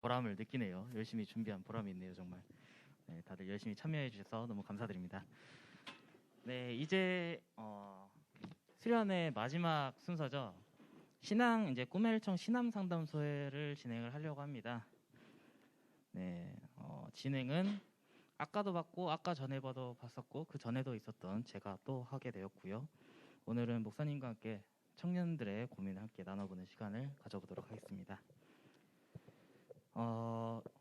보람을 느끼네요. 열심히 준비한 보람이 있네요, 정말. 네, 다들 열심히 참여해 주셔서 너무 감사드립니다. 네, 이제 수련의 마지막 순서죠. 신앙 이제 꿈의1청 신앙 상담소회를 진행을 하려고 합니다. 네, 진행은 아까도 봤고 아까 전에 봐도 봤었고 그 전에도 있었던 제가 또 하게 되었고요. 오늘은 목사님과 함께 청년들의 고민을 함께 나눠보는 시간을 가져보도록 하겠습니다.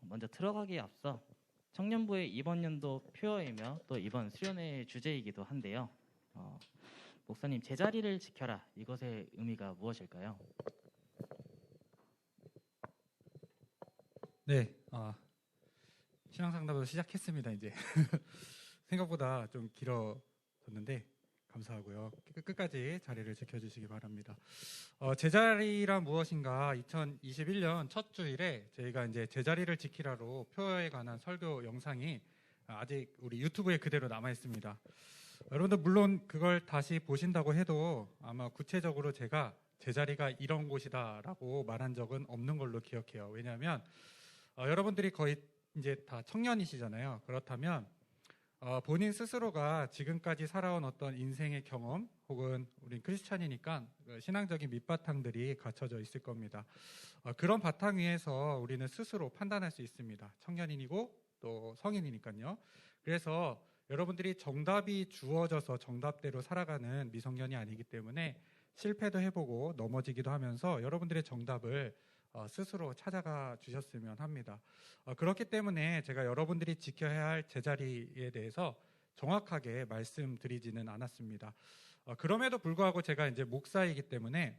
먼저 들어가기에 앞서 청년부의 이번 연도 표어이며 또 이번 수련회의 주제이기도 한데요. 목사님, 제자리를 지켜라. 이것의 의미가 무엇일까요? 네, 신앙상담도 시작했습니다. 이제 생각보다 좀 길어졌는데 감사하고요. 끝까지 자리를 지켜주시기 바랍니다. 제자리란 무엇인가 2021년 첫 주일에 저희가 이제 제자리를 지키라로 표어에 관한 설교 영상이 아직 우리 유튜브에 그대로 남아 있습니다. 여러분들 물론 그걸 다시 보신다고 해도 아마 구체적으로 제가 제자리가 이런 곳이다라고 말한 적은 없는 걸로 기억해요. 왜냐하면 여러분들이 거의 이제 다 청년이시잖아요. 그렇다면 본인 스스로가 지금까지 살아온 어떤 인생의 경험 혹은 우린 크리스찬이니까 신앙적인 밑바탕들이 갖춰져 있을 겁니다. 그런 바탕 위에서 우리는 스스로 판단할 수 있습니다. 청년인이고 또 성인이니까요. 그래서 여러분들이 정답이 주어져서 정답대로 살아가는 미성년이 아니기 때문에 실패도 해보고 넘어지기도 하면서 여러분들의 정답을 스스로 찾아가 주셨으면 합니다. 그렇기 때문에 제가 여러분들이 지켜야 할 제자리에 대해서 정확하게 말씀드리지는 않았습니다. 그럼에도 불구하고 제가 이제 목사이기 때문에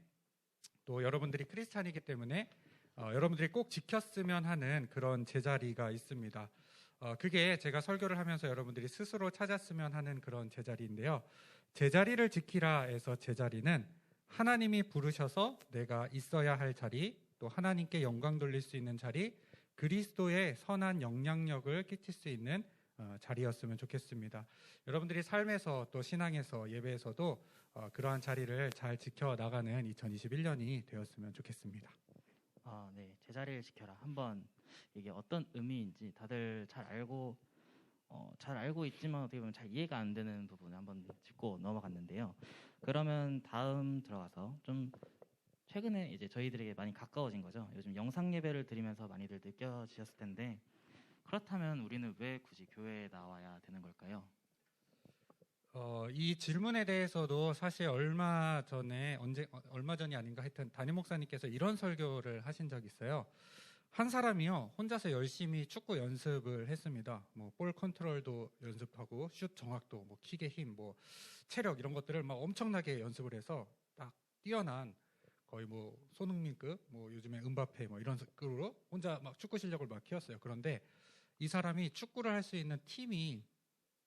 또 여러분들이 크리스찬이기 때문에 여러분들이 꼭 지켰으면 하는 그런 제자리가 있습니다. 그게 제가 설교를 하면서 여러분들이 스스로 찾았으면 하는 그런 제자리인데요. 제자리를 지키라에서 제자리는 하나님이 부르셔서 내가 있어야 할 자리, 또 하나님께 영광 돌릴 수 있는 자리, 그리스도의 선한 영향력을 끼칠 수 있는 자리였으면 좋겠습니다. 여러분들이 삶에서 또 신앙에서 예배에서도 그러한 자리를 잘 지켜나가는 2021년이 되었으면 좋겠습니다. 네, 제자리를 지켜라. 한번 이게 어떤 의미인지 다들 잘 알고 있지만 어떻게 보면 잘 이해가 안 되는 부분을 한번 짚고 넘어갔는데요. 그러면 다음 들어가서 좀 최근에 이제 저희들에게 많이 가까워진 거죠. 요즘 영상 예배를 드리면서 많이들 느껴지셨을 텐데 그렇다면 우리는 왜 굳이 교회에 나와야 되는 걸까요? 이 질문에 대해서도 사실 얼마 전이 아닌가 하여튼 담임 목사님께서 이런 설교를 하신 적이 있어요. 한 사람이요 혼자서 열심히 축구 연습을 했습니다. 뭐 볼 컨트롤도 연습하고 슛 정확도, 뭐 킥의 힘, 뭐 체력 이런 것들을 막 엄청나게 연습을 해서 딱 뛰어난 거의 뭐 손흥민급, 뭐 요즘에 은바페 뭐 이런 식으로 혼자 막 축구 실력을 막 키웠어요. 그런데 이 사람이 축구를 할 수 있는 팀이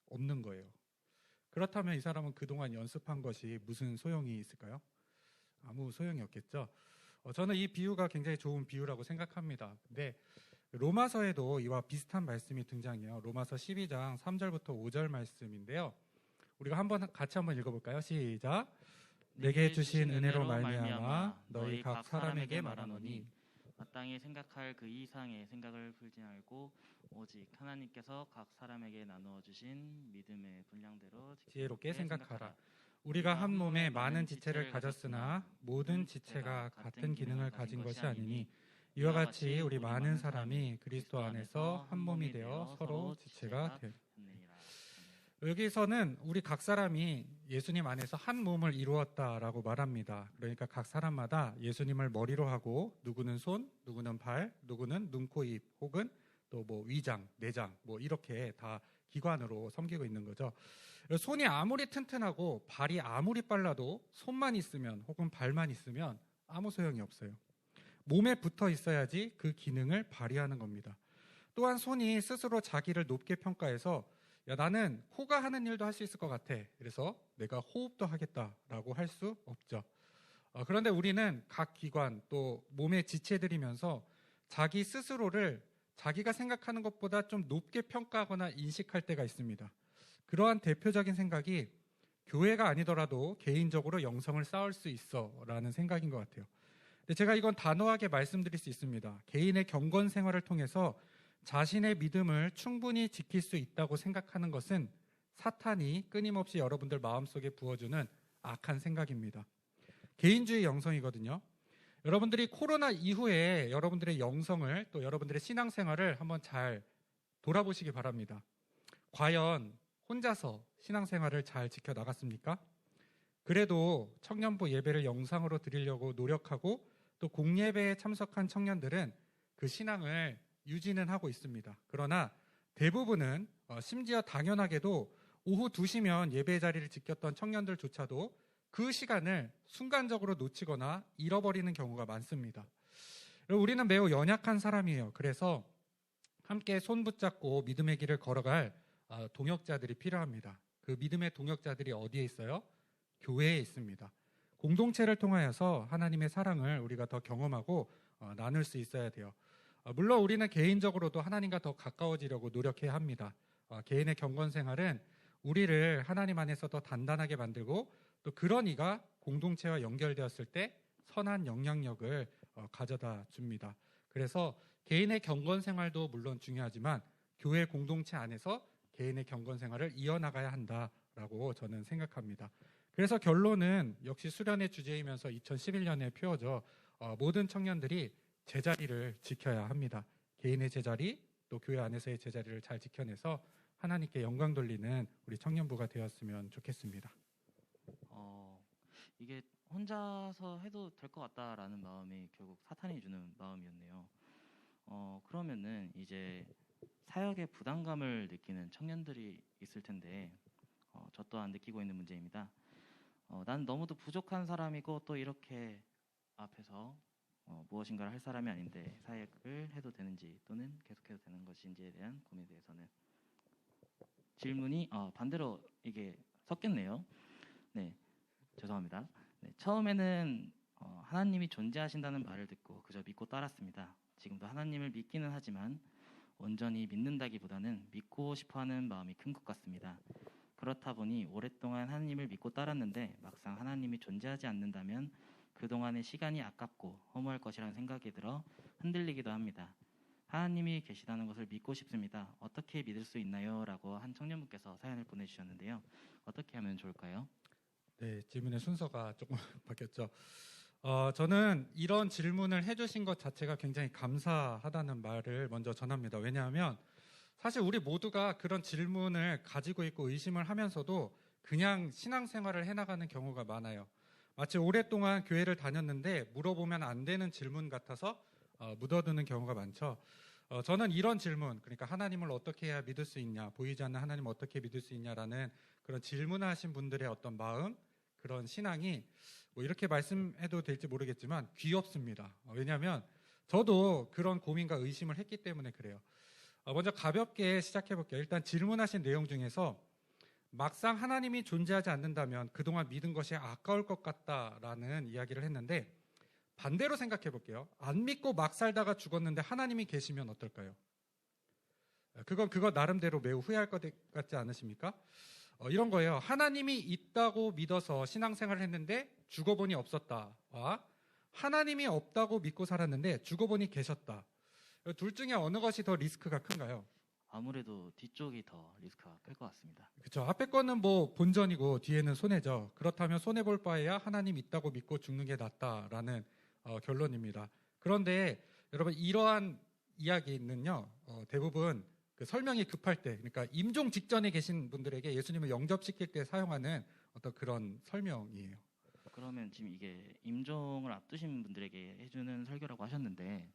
없는 거예요. 그렇다면 이 사람은 그동안 연습한 것이 무슨 소용이 있을까요? 아무 소용이 없겠죠. 저는 이 비유가 굉장히 좋은 비유라고 생각합니다. 근데 로마서에도 이와 비슷한 말씀이 등장해요. 로마서 12장 3절부터 5절 말씀인데요. 우리가 같이 한번 읽어볼까요? 시작. 내게 주신 은혜로 말미암아 너희 각 사람에게 말하노니 마땅히 생각할 그 이상의 생각을 풀지 말고 오직 하나님께서 각 사람에게 나누어 주신 믿음의 분량대로 지혜롭게 생각하라. 우리가 한 몸에 많은 지체를 가졌으나 모든 지체가 같은 기능을 가진 것이 아니니 이와 같이 우리 많은 사람이 그리스도 안에서 한 몸이 되어 서로 지체가 되리라. 여기서는 우리 각 사람이 예수님 안에서 한 몸을 이루었다라고 말합니다. 그러니까 각 사람마다 예수님을 머리로 하고 누구는 손, 누구는 발, 누구는 눈, 코, 입 혹은 또 뭐 위장, 내장 뭐 이렇게 다 기관으로 섬기고 있는 거죠. 손이 아무리 튼튼하고 발이 아무리 빨라도 손만 있으면 혹은 발만 있으면 아무 소용이 없어요. 몸에 붙어 있어야지 그 기능을 발휘하는 겁니다. 또한 손이 스스로 자기를 높게 평가해서 야, 나는 코가 하는 일도 할 수 있을 것 같아. 그래서 내가 호흡도 하겠다라고 할 수 없죠. 그런데 우리는 각 기관 또 몸의 지체들이면서 자기 스스로를 자기가 생각하는 것보다 좀 높게 평가하거나 인식할 때가 있습니다. 그러한 대표적인 생각이 교회가 아니더라도 개인적으로 영성을 쌓을 수 있어 라는 생각인 것 같아요. 근데 제가 이건 단호하게 말씀드릴 수 있습니다. 개인의 경건 생활을 통해서 자신의 믿음을 충분히 지킬 수 있다고 생각하는 것은 사탄이 끊임없이 여러분들 마음속에 부어주는 악한 생각입니다. 개인주의 영성이거든요. 여러분들이 코로나 이후에 여러분들의 영성을 또 여러분들의 신앙생활을 한번 잘 돌아보시기 바랍니다. 과연 혼자서 신앙생활을 잘 지켜나갔습니까? 그래도 청년부 예배를 영상으로 드리려고 노력하고 또 공예배에 참석한 청년들은 그 신앙을 유지는 하고 있습니다. 그러나 대부분은 심지어 당연하게도 오후 2시면 예배 자리를 지켰던 청년들조차도 그 시간을 순간적으로 놓치거나 잃어버리는 경우가 많습니다. 우리는 매우 연약한 사람이에요. 그래서 함께 손 붙잡고 믿음의 길을 걸어갈 동역자들이 필요합니다. 그 믿음의 동역자들이 어디에 있어요? 교회에 있습니다. 공동체를 통하여서 하나님의 사랑을 우리가 더 경험하고 나눌 수 있어야 돼요. 물론 우리는 개인적으로도 하나님과 더 가까워지려고 노력해야 합니다. 개인의 경건 생활은 우리를 하나님 안에서 더 단단하게 만들고 또 그런 이가 공동체와 연결되었을 때 선한 영향력을 가져다 줍니다. 그래서 개인의 경건 생활도 물론 중요하지만 교회 공동체 안에서 개인의 경건 생활을 이어나가야 한다라고 저는 생각합니다. 그래서 결론은 역시 수련의 주제이면서 2011년에 표어져 모든 청년들이 제자리를 지켜야 합니다. 개인의 제자리 또 교회 안에서의 제자리를 잘 지켜내서 하나님께 영광 돌리는 우리 청년부가 되었으면 좋겠습니다. 이게 혼자서 해도 될 것 같다라는 마음이 결국 사탄이 주는 마음이었네요. 그러면은 이제 사역에 부담감을 느끼는 청년들이 있을 텐데 저 또한 느끼고 있는 문제입니다. 난 너무도 부족한 사람이고 또 이렇게 앞에서 무엇인가를 할 사람이 아닌데 사역을 해도 되는지 또는 계속해도 되는 것인지에 대한 고민에 대해서는 질문이 반대로 이게 섞였네요. 네, 죄송합니다. 네, 처음에는 하나님이 존재하신다는 말을 듣고 그저 믿고 따랐습니다. 지금도 하나님을 믿기는 하지만 온전히 믿는다기보다는 믿고 싶어하는 마음이 큰 것 같습니다. 그렇다 보니 오랫동안 하나님을 믿고 따랐는데 막상 하나님이 존재하지 않는다면 그동안의 시간이 아깝고 허무할 것이라는 생각이 들어 흔들리기도 합니다. 하나님이 계시다는 것을 믿고 싶습니다. 어떻게 믿을 수 있나요? 라고 한 청년분께서 사연을 보내주셨는데요. 어떻게 하면 좋을까요? 네, 질문의 순서가 조금 바뀌었죠. 저는 이런 질문을 해주신 것 자체가 굉장히 감사하다는 말을 먼저 전합니다. 왜냐하면 사실 우리 모두가 그런 질문을 가지고 있고 의심을 하면서도 그냥 신앙생활을 해나가는 경우가 많아요. 마치 오랫동안 교회를 다녔는데 물어보면 안 되는 질문 같아서 묻어두는 경우가 많죠. 저는 이런 질문, 그러니까 하나님을 어떻게 해야 믿을 수 있냐, 보이지 않는 하나님을 어떻게 믿을 수 있냐라는 그런 질문을 하신 분들의 어떤 마음, 그런 신앙이 뭐 이렇게 말씀해도 될지 모르겠지만 귀엽습니다. 왜냐하면 저도 그런 고민과 의심을 했기 때문에 그래요. 먼저 가볍게 시작해 볼게요. 일단 질문하신 내용 중에서 막상 하나님이 존재하지 않는다면 그동안 믿은 것이 아까울 것 같다라는 이야기를 했는데 반대로 생각해 볼게요. 안 믿고 막 살다가 죽었는데 하나님이 계시면 어떨까요? 그거 나름대로 매우 후회할 것 같지 않으십니까? 이런 거예요. 하나님이 있다고 믿어서 신앙생활을 했는데 죽어보니 없었다와 하나님이 없다고 믿고 살았는데 죽어보니 계셨다. 둘 중에 어느 것이 더 리스크가 큰가요? 아무래도 뒤쪽이 더 리스크가 클 것 같습니다. 그렇죠. 앞에 거는 뭐 본전이고 뒤에는 손해죠. 그렇다면 손해볼 바에야 하나님 있다고 믿고 죽는 게 낫다라는 결론입니다. 그런데 여러분 이러한 이야기는요 대부분 그 설명이 급할 때, 그러니까 임종 직전에 계신 분들에게 예수님을 영접시킬 때 사용하는 어떤 그런 설명이에요. 그러면 지금 이게 임종을 앞두신 분들에게 해주는 설교라고 하셨는데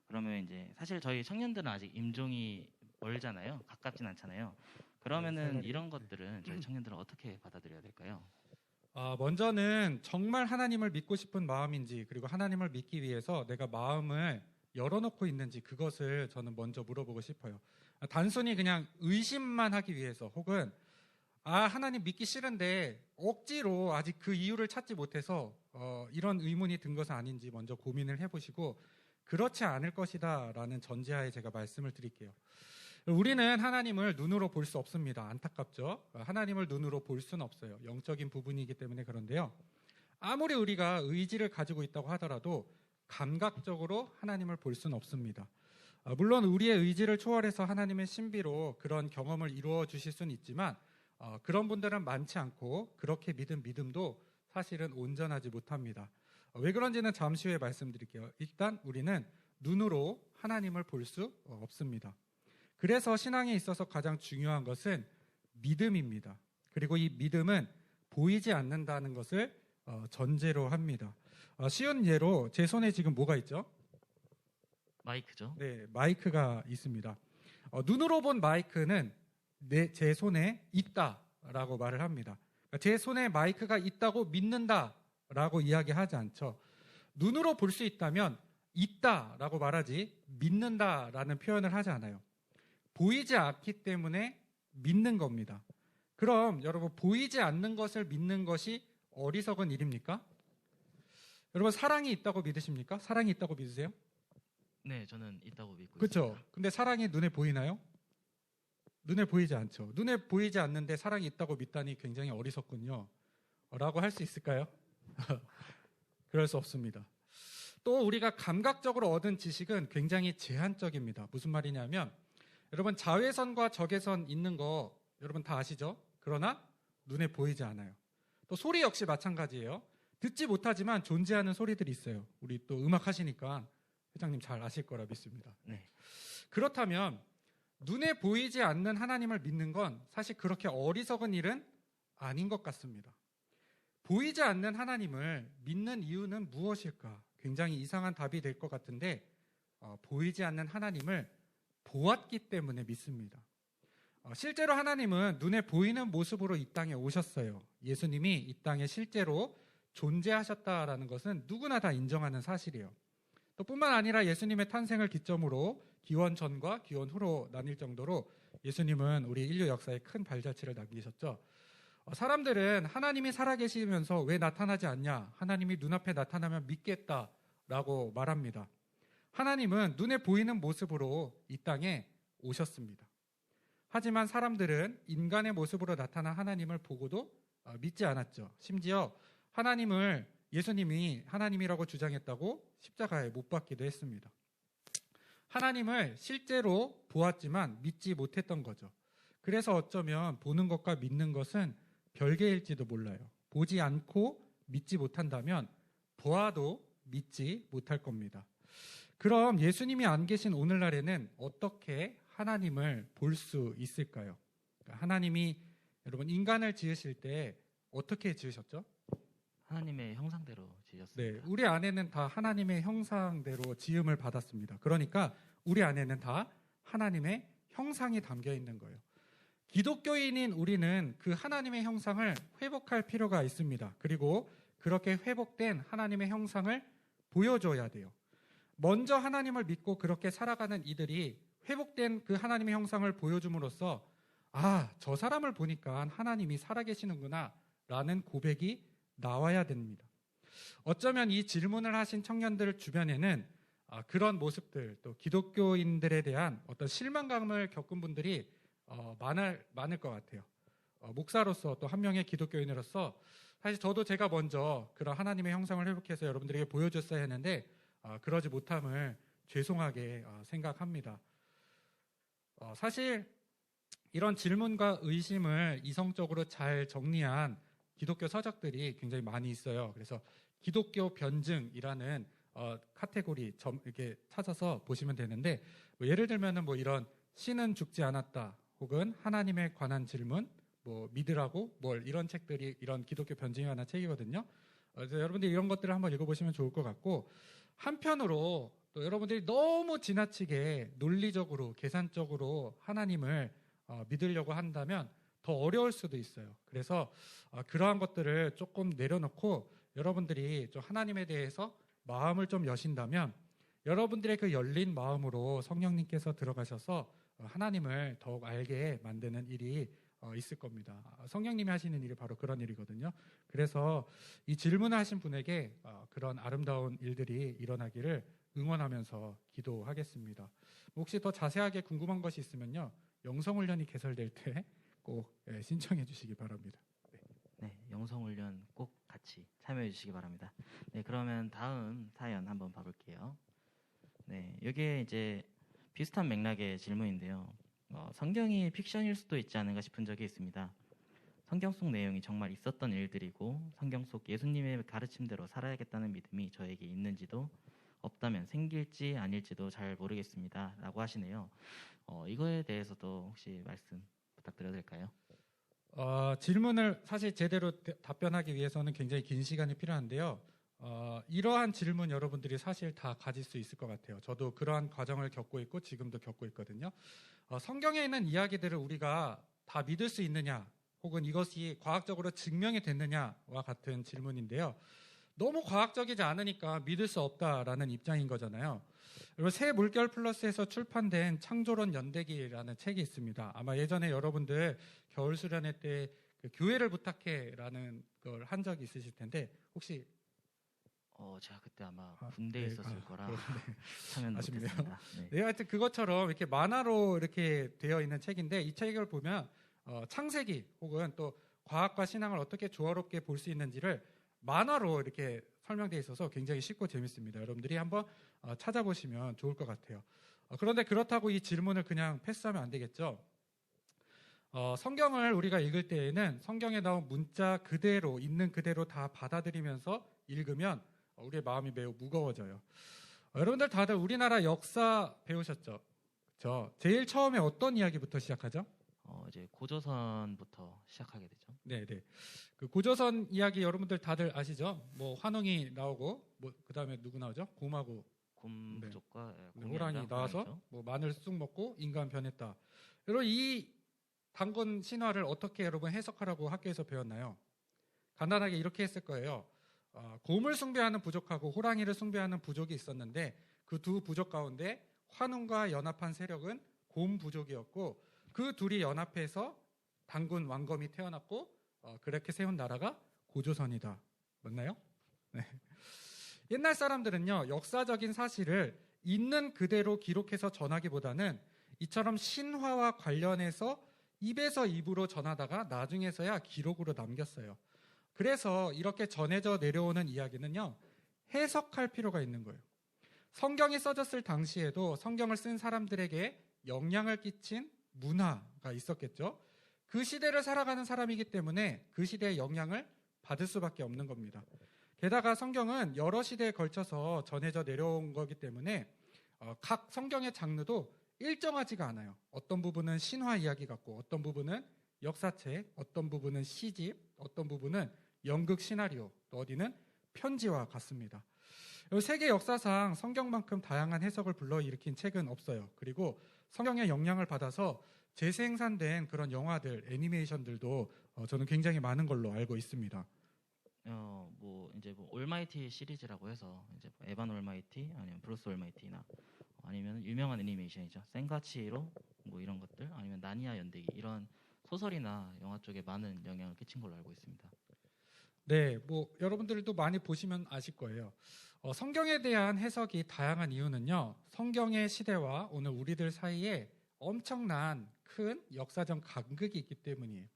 그러면 이제 사실 저희 청년들은 아직 임종이 멀잖아요. 가깝진 않잖아요. 그러면은 이런 것들은 저희 청년들은 어떻게 받아들여야 될까요? 먼저는 정말 하나님을 믿고 싶은 마음인지 그리고 하나님을 믿기 위해서 내가 마음을 열어놓고 있는지 그것을 저는 먼저 물어보고 싶어요. 단순히 그냥 의심만 하기 위해서 혹은 하나님 믿기 싫은데 억지로 아직 그 이유를 찾지 못해서 이런 의문이 든 것은 아닌지 먼저 고민을 해보시고 그렇지 않을 것이다 라는 전제하에 제가 말씀을 드릴게요. 우리는 하나님을 눈으로 볼 수 없습니다. 안타깝죠. 하나님을 눈으로 볼 수는 없어요. 영적인 부분이기 때문에 그런데요. 아무리 우리가 의지를 가지고 있다고 하더라도 감각적으로 하나님을 볼 수는 없습니다. 물론 우리의 의지를 초월해서 하나님의 신비로 그런 경험을 이루어 주실 수는 있지만 그런 분들은 많지 않고 그렇게 믿은 믿음도 사실은 온전하지 못합니다. 왜 그런지는 잠시 후에 말씀드릴게요. 일단 우리는 눈으로 하나님을 볼 수 없습니다. 그래서 신앙에 있어서 가장 중요한 것은 믿음입니다. 그리고 이 믿음은 보이지 않는다는 것을 전제로 합니다. 쉬운 예로 제 손에 지금 뭐가 있죠? 마이크죠. 네, 마이크가 있습니다. 눈으로 본 마이크는 제 손에 있다라고 말을 합니다. 그러니까 제 손에 마이크가 있다고 믿는다라고 이야기하지 않죠. 눈으로 볼 수 있다면 있다라고 말하지 믿는다라는 표현을 하지 않아요. 보이지 않기 때문에 믿는 겁니다. 그럼 여러분 보이지 않는 것을 믿는 것이 어리석은 일입니까? 여러분 사랑이 있다고 믿으십니까? 사랑이 있다고 믿으세요? 네, 저는 있다고 믿고 그렇죠. 있습니다. 근데 사랑이 눈에 보이나요? 눈에 보이지 않죠. 눈에 보이지 않는데 사랑이 있다고 믿다니 굉장히 어리석군요. 라고 할 수 있을까요? 그럴 수 없습니다. 또 우리가 감각적으로 얻은 지식은 굉장히 제한적입니다. 무슨 말이냐면 여러분 자외선과 적외선 있는 거 여러분 다 아시죠? 그러나 눈에 보이지 않아요. 또 소리 역시 마찬가지예요. 듣지 못하지만 존재하는 소리들이 있어요. 우리 또 음악 하시니까 회장님 잘 아실 거라 믿습니다. 네. 그렇다면 눈에 보이지 않는 하나님을 믿는 건 사실 그렇게 어리석은 일은 아닌 것 같습니다. 보이지 않는 하나님을 믿는 이유는 무엇일까? 굉장히 이상한 답이 될 것 같은데 보이지 않는 하나님을 보았기 때문에 믿습니다. 실제로 하나님은 눈에 보이는 모습으로 이 땅에 오셨어요. 예수님이 이 땅에 실제로 존재하셨다라는 것은 누구나 다 인정하는 사실이에요. 또 뿐만 아니라 예수님의 탄생을 기점으로 기원 전과 기원 후로 나뉠 정도로 예수님은 우리 인류 역사에 큰 발자취를 남기셨죠. 사람들은 하나님이 살아계시면서 왜 나타나지 않냐? 하나님이 눈앞에 나타나면 믿겠다라고 말합니다. 하나님은 눈에 보이는 모습으로 이 땅에 오셨습니다. 하지만 사람들은 인간의 모습으로 나타난 하나님을 보고도 믿지 않았죠. 심지어 예수님이 하나님이라고 주장했다고 십자가에 못 박기도 했습니다. 하나님을 실제로 보았지만 믿지 못했던 거죠. 그래서 어쩌면 보는 것과 믿는 것은 별개일지도 몰라요. 보지 않고 믿지 못한다면 보아도 믿지 못할 겁니다. 그럼 예수님이 안 계신 오늘날에는 어떻게 하나님을 볼 수 있을까요? 하나님이 여러분 인간을 지으실 때 어떻게 지으셨죠? 하나님의 형상대로 지으셨습니다. 네, 우리 안에는 다 하나님의 형상대로 지음을 받았습니다. 그러니까 우리 안에는 다 하나님의 형상이 담겨 있는 거예요. 기독교인인 우리는 그 하나님의 형상을 회복할 필요가 있습니다. 그리고 그렇게 회복된 하나님의 형상을 보여줘야 돼요. 먼저 하나님을 믿고 그렇게 살아가는 이들이 회복된 그 하나님의 형상을 보여줌으로써 저 사람을 보니까 하나님이 살아계시는구나 라는 고백이 나와야 됩니다. 어쩌면 이 질문을 하신 청년들 주변에는 그런 모습들, 또 기독교인들에 대한 어떤 실망감을 겪은 분들이 많을 것 같아요. 목사로서 또 한 명의 기독교인으로서 사실 저도 제가 먼저 그런 하나님의 형상을 회복해서 여러분들에게 보여줬어야 했는데 그러지 못함을 죄송하게 생각합니다. 사실 이런 질문과 의심을 이성적으로 잘 정리한 기독교 서적들이 굉장히 많이 있어요. 그래서 기독교 변증이라는 카테고리 이렇게 찾아서 보시면 되는데 예를 들면은 이런 신은 죽지 않았다 혹은 하나님에 관한 질문 믿으라고 이런 책들이 이런 기독교 변증에 관한 책이거든요. 그래서 여러분들이 이런 것들을 한번 읽어보시면 좋을 것 같고 한편으로 또 여러분들이 너무 지나치게 논리적으로 계산적으로 하나님을 믿으려고 한다면 더 어려울 수도 있어요. 그래서 그러한 것들을 조금 내려놓고 여러분들이 좀 하나님에 대해서 마음을 좀 여신다면 여러분들의 그 열린 마음으로 성령님께서 들어가셔서 하나님을 더욱 알게 만드는 일이 있을 겁니다. 성령님이 하시는 일이 바로 그런 일이거든요. 그래서 이 질문을 하신 분에게 그런 아름다운 일들이 일어나기를 응원하면서 기도하겠습니다. 혹시 더 자세하게 궁금한 것이 있으면요. 영성훈련이 개설될 때 꼭 신청해 주시기 바랍니다. 네. 네, 영성훈련 꼭 같이 참여해 주시기 바랍니다. 네, 그러면 다음 사연 한번 봐볼게요. 네, 이게 이제 비슷한 맥락의 질문인데요. 성경이 픽션일 수도 있지 않은가 싶은 적이 있습니다. 성경 속 내용이 정말 있었던 일들이고 성경 속 예수님의 가르침대로 살아야겠다는 믿음이 저에게 있는지도 없다면 생길지 아닐지도 잘 모르겠습니다. 라고 하시네요. 이거에 대해서도 혹시 말씀 부탁드려도 될까요? 질문을 사실 제대로 답변하기 위해서는 굉장히 긴 시간이 필요한데요. 이러한 질문 여러분들이 사실 다 가질 수 있을 것 같아요. 저도 그러한 과정을 겪고 있고 지금도 겪고 있거든요. 성경에 있는 이야기들을 우리가 다 믿을 수 있느냐 혹은 이것이 과학적으로 증명이 됐느냐와 같은 질문인데요. 너무 과학적이지 않으니까 믿을 수 없다라는 입장인 거잖아요. 그리고 새 물결 플러스에서 출판된 창조론 연대기라는 책이 있습니다. 아마 예전에 여러분들 겨울 수련회 때 그 교회를 부탁해라는 걸 한 적이 있으실 텐데 혹시 제가 그때 아마 군대에 네, 있었을 거라 네. 참여는 아쉽네요. 못했습니다. 네. 네, 하여튼 그것처럼 이렇게 만화로 이렇게 되어 있는 책인데 이 책을 보면 창세기 혹은 또 과학과 신앙을 어떻게 조화롭게 볼 수 있는지를 만화로 이렇게 설명되어 있어서 굉장히 쉽고 재밌습니다. 여러분들이 한번 찾아보시면 좋을 것 같아요. 그런데 그렇다고 이 질문을 그냥 패스하면 안 되겠죠. 성경을 우리가 읽을 때에는 성경에 나온 문자 그대로 있는 그대로 다 받아들이면서 읽으면 우리의 마음이 매우 무거워져요. 여러분들 다들 우리나라 역사 배우셨죠? 그렇죠? 제일 처음에 어떤 이야기부터 시작하죠? 이제 고조선부터 시작하게 되죠. 네. 그 고조선 이야기 여러분들 다들 아시죠? 뭐 환웅이 나오고 뭐 그다음에 누구 나오죠? 곰하고 곰부족과 호랑이 나와서 호랑이죠. 뭐 마늘 쑥 먹고 인간 변했다. 여러분 이 단군 신화를 어떻게 여러분 해석하라고 학교에서 배웠나요? 간단하게 이렇게 했을 거예요. 곰을 숭배하는 부족하고 호랑이를 숭배하는 부족이 있었는데 그 두 부족 가운데 환웅과 연합한 세력은 곰 부족이었고 그 둘이 연합해서 단군 왕검이 태어났고 그렇게 세운 나라가 고조선이다. 맞나요? 네. 옛날 사람들은요 역사적인 사실을 있는 그대로 기록해서 전하기보다는 이처럼 신화와 관련해서 입에서 입으로 전하다가 나중에서야 기록으로 남겼어요. 그래서 이렇게 전해져 내려오는 이야기는요 해석할 필요가 있는 거예요. 성경이 써졌을 당시에도 성경을 쓴 사람들에게 영향을 끼친 문화가 있었겠죠. 그 시대를 살아가는 사람이기 때문에 그 시대의 영향을 받을 수밖에 없는 겁니다. 게다가 성경은 여러 시대에 걸쳐서 전해져 내려온 거기 때문에 각 성경의 장르도 일정하지가 않아요. 어떤 부분은 신화 이야기 같고 어떤 부분은 역사책, 어떤 부분은 시집, 어떤 부분은 연극 시나리오, 또 어디는 편지와 같습니다. 세계 역사상 성경만큼 다양한 해석을 불러일으킨 책은 없어요. 그리고 성경의 영향을 받아서 재생산된 그런 영화들, 애니메이션들도 저는 굉장히 많은 걸로 알고 있습니다. 이제 올마이티 시리즈라고 해서 이제 에반 올마이티 아니면 브루스 올마이티나 아니면 유명한 애니메이션이죠. 센가치로 뭐 이런 것들 아니면 나니아 연대기 이런 소설이나 영화 쪽에 많은 영향을 끼친 걸로 알고 있습니다. 네, 뭐 여러분들도 많이 보시면 아실 거예요. 성경에 대한 해석이 다양한 이유는요. 성경의 시대와 오늘 우리들 사이에 엄청난 큰 역사적 간극이 있기 때문이에요.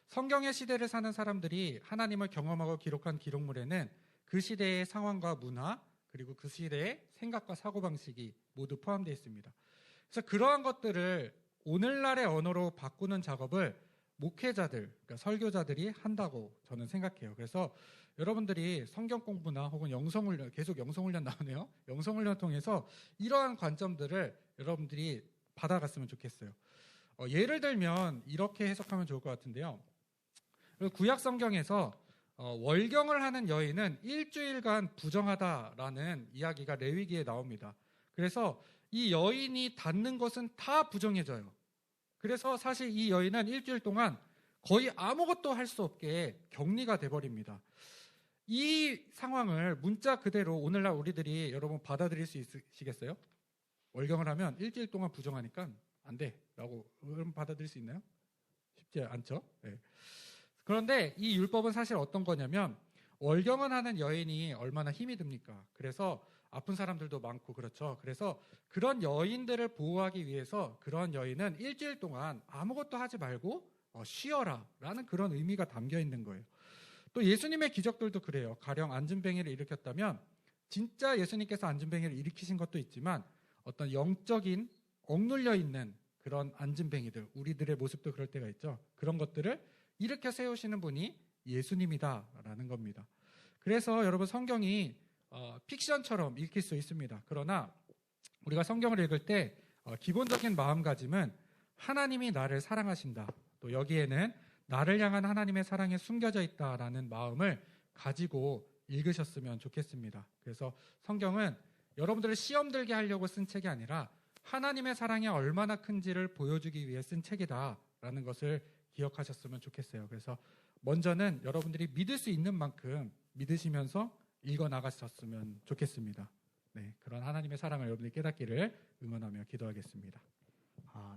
성경의 시대를 사는 사람들이 하나님을 경험하고 기록한 기록물에는 그 시대의 상황과 문화 그리고 그 시대의 생각과 사고방식이 모두 포함되어 있습니다. 그래서 그러한 것들을 오늘날의 언어로 바꾸는 작업을 목회자들, 그러니까 설교자들이 한다고 저는 생각해요. 그래서 여러분들이 성경 공부나 혹은 영성훈련, 계속 영성훈련 나오네요. 영성훈련 통해서 이러한 관점들을 여러분들이 받아갔으면 좋겠어요. 예를 들면 이렇게 해석하면 좋을 것 같은데요. 구약 성경에서 월경을 하는 여인은 일주일간 부정하다라는 이야기가 레위기에 나옵니다. 그래서 이 여인이 닿는 것은 다 부정해져요. 그래서 사실 이 여인은 일주일 동안 거의 아무것도 할 수 없게 격리가 돼버립니다. 이 상황을 문자 그대로 오늘날 우리들이 여러분 받아들일 수 있으시겠어요? 월경을 하면 일주일 동안 부정하니까 안 돼 라고 여러분 받아들일 수 있나요? 쉽지 않죠? 네. 그런데 이 율법은 사실 어떤 거냐면 월경을 하는 여인이 얼마나 힘이 듭니까? 그래서 아픈 사람들도 많고 그렇죠. 그래서 그런 여인들을 보호하기 위해서 그런 여인은 일주일 동안 아무것도 하지 말고 쉬어라 라는 그런 의미가 담겨 있는 거예요. 또 예수님의 기적들도 그래요. 가령 안진뱅이를 일으켰다면 진짜 예수님께서 안진뱅이를 일으키신 것도 있지만 어떤 영적인 억눌려 있는 그런 안진뱅이들, 우리들의 모습도 그럴 때가 있죠. 그런 것들을 일으켜 세우시는 분이 예수님이다라는 겁니다. 그래서 여러분 성경이 픽션처럼 읽힐 수 있습니다. 그러나 우리가 성경을 읽을 때 기본적인 마음가짐은 하나님이 나를 사랑하신다. 또 여기에는 나를 향한 하나님의 사랑이 숨겨져 있다라는 마음을 가지고 읽으셨으면 좋겠습니다. 그래서 성경은 여러분들을 시험 들게 하려고 쓴 책이 아니라 하나님의 사랑이 얼마나 큰지를 보여주기 위해 쓴 책이다라는 것을 기억하셨으면 좋겠어요. 그래서 먼저는 여러분들이 믿을 수 있는 만큼 믿으시면서 읽어나가셨으면 좋겠습니다. 네, 그런 하나님의 사랑을 여러분들이 깨닫기를 응원하며 기도하겠습니다.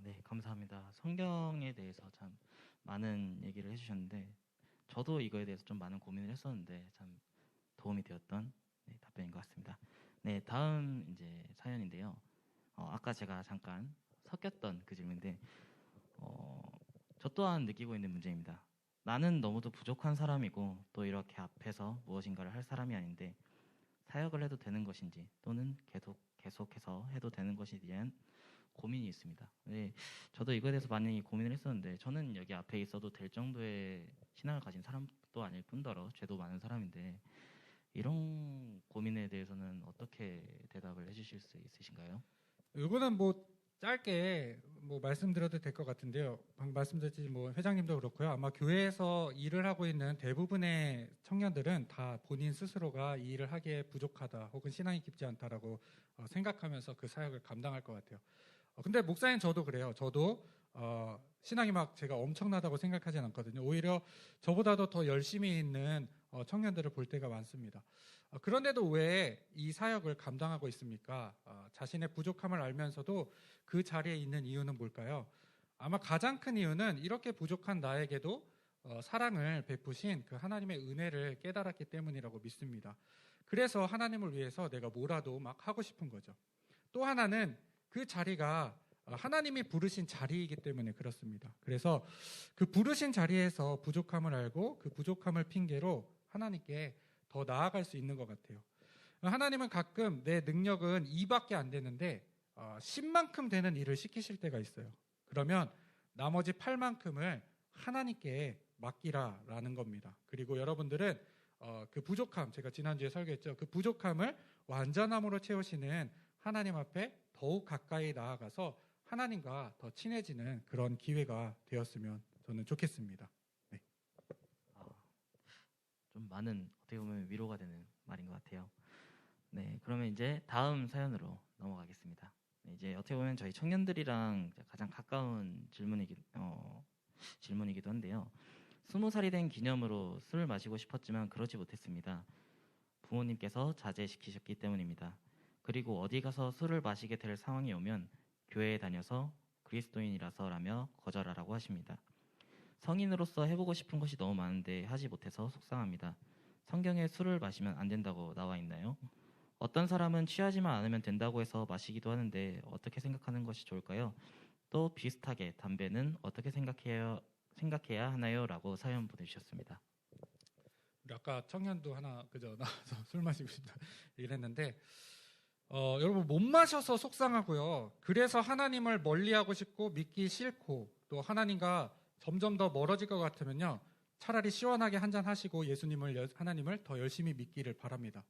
네, 감사합니다. 성경에 대해서 참 많은 얘기를 해주셨는데 저도 이거에 대해서 좀 많은 고민을 했었는데 참 도움이 되었던 답변인 것 같습니다. 네, 다음 이제 사연인데요. 아까 제가 잠깐 섞였던 그 질문인데 저 또한 느끼고 있는 문제입니다. 나는 너무도 부족한 사람이고 또 이렇게 앞에서 무엇인가를 할 사람이 아닌데 사역을 해도 되는 것인지 또는 계속해서 해도 되는 것에 대한 고민이 있습니다. 네, 저도 이거에 대해서 많이 고민을 했었는데 저는 여기 앞에 있어도 될 정도의 신앙을 가진 사람도 아닐 뿐더러 죄도 많은 사람인데 이런 고민에 대해서는 어떻게 대답을 해주실 수 있으신가요? 이거는 짧게 말씀드려도 될 것 같은데요. 방금 말씀드렸지 회장님도 그렇고요. 아마 교회에서 일을 하고 있는 대부분의 청년들은 다 본인 스스로가 이 일을 하기에 부족하다 혹은 신앙이 깊지 않다라고 생각하면서 그 사역을 감당할 것 같아요. 근데 목사님 저도 그래요. 저도 신앙이 제가 엄청나다고 생각하진 않거든요. 오히려 저보다도 더 열심히 있는 청년들을 볼 때가 많습니다. 그런데도 왜 이 사역을 감당하고 있습니까? 자신의 부족함을 알면서도 그 자리에 있는 이유는 뭘까요? 아마 가장 큰 이유는 이렇게 부족한 나에게도 사랑을 베푸신 그 하나님의 은혜를 깨달았기 때문이라고 믿습니다. 그래서 하나님을 위해서 내가 뭐라도 하고 싶은 거죠. 또 하나는 그 자리가 하나님이 부르신 자리이기 때문에 그렇습니다. 그래서 그 부르신 자리에서 부족함을 알고 그 부족함을 핑계로 하나님께 더 나아갈 수 있는 것 같아요. 하나님은 가끔 내 능력은 2밖에 안 되는데 10만큼 되는 일을 시키실 때가 있어요. 그러면 나머지 8만큼을 하나님께 맡기라라는 겁니다. 그리고 여러분들은 그 부족함, 제가 지난주에 설교했죠. 그 부족함을 완전함으로 채우시는 하나님 앞에 더욱 가까이 나아가서 하나님과 더 친해지는 그런 기회가 되었으면 저는 좋겠습니다. 네. 좀 많은 어떻게 보면 위로가 되는 말인 것 같아요. 네, 그러면 이제 다음 사연으로 넘어가겠습니다. 네, 이제 어떻게 보면 저희 청년들이랑 가장 가까운 질문이기도 한데요. 20살이 된 기념으로 술을 마시고 싶었지만 그러지 못했습니다. 부모님께서 자제시키셨기 때문입니다. 그리고 어디 가서 술을 마시게 될 상황이 오면 교회에 다녀서 그리스도인이라서라며 거절하라고 하십니다. 성인으로서 해보고 싶은 것이 너무 많은데 하지 못해서 속상합니다. 성경에 술을 마시면 안 된다고 나와 있나요? 어떤 사람은 취하지만 않으면 된다고 해서 마시기도 하는데 어떻게 생각하는 것이 좋을까요? 또 비슷하게 담배는 어떻게 생각해야 하나요? 라고 사연 보내주셨습니다. 우리 아까 청년도 하나 나와서 술 마시고 싶다 얘기를 했는데 여러분 못 마셔서 속상하고요. 그래서 하나님을 멀리하고 싶고 믿기 싫고 또 하나님과 점점 더 멀어질 것 같으면요. 차라리 시원하게 한잔 하시고 하나님을 더 열심히 믿기를 바랍니다.